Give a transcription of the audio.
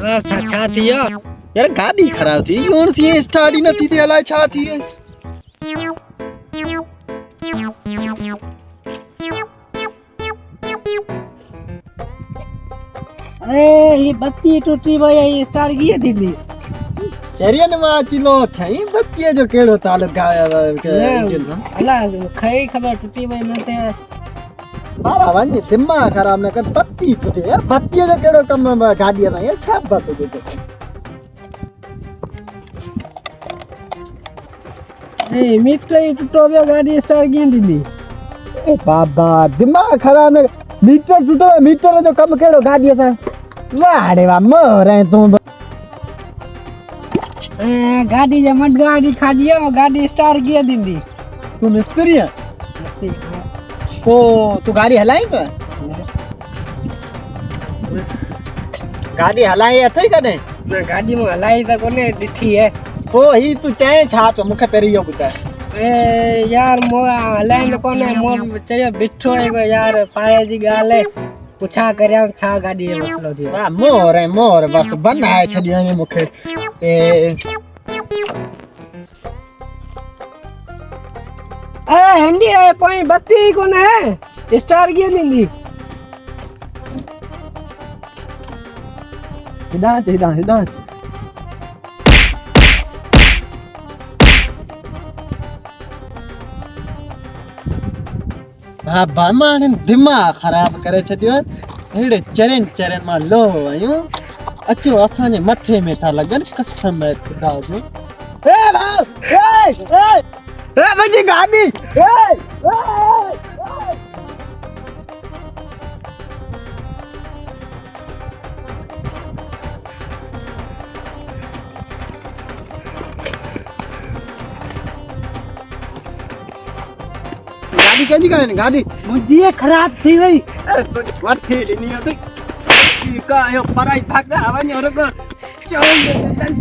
छा थी यो यार गाड़ी खराब थी कौन सी स्टार्ट ही नहीं थी अलाए छा थी अरे ये बत्ती टूटी भाई ये स्टार्ट किए थी शरीयन मां चिलो थई बत्ती जो केड़ो ताल्लुक अला खई खबर टूटी भाई न ते बाबा वञ दिमाग खराब न कर बत्ती टूटे यार बत्ती जो केड़ो कम गाड़ी ना यार छा बस ए मीटर ही टूटो गया गाड़ी स्टार्ट किए थी ए बाबा दिमाग खराब न मीटर टूटो मीटर जो कम केड़ो गाड़ी था वाह रे वाह मरे तू गाड़ी जे मड गाड़ी खा दियो गाड़ी स्टार्ट किए थी तू मिस्त्री है मस्ती ओ तू गाड़ी हलाई पर गाड़ी हलाई अथई कने ना गाड़ी में हलाई त कोने डिठी है ओ ही तू चाहे छा पे मुखे पेरी यो बुता ए यार मो हलाई न कोने मो चयो बिठो है यार पाए जी गाल है पुछा करया छा गाड़ी है मसलो थी वाह मोर बस बनाए छडिया ने मुखे ए अरे हंडी है पाई बत्ती कोने है स्टार किए दी हिदा बाबा माने दिमाग खराब करे छडियो हेड़े चरन मा लो आयो अचो असा जे मथे में था लगन कसम है खुदा जो ए भाऊ ए बजी गाड़ी गाड़ी कैसी का गाड़ी मुझे खराब थी भाई तो मथे लेनी है तो का यो पराई भाग जा वने और को चल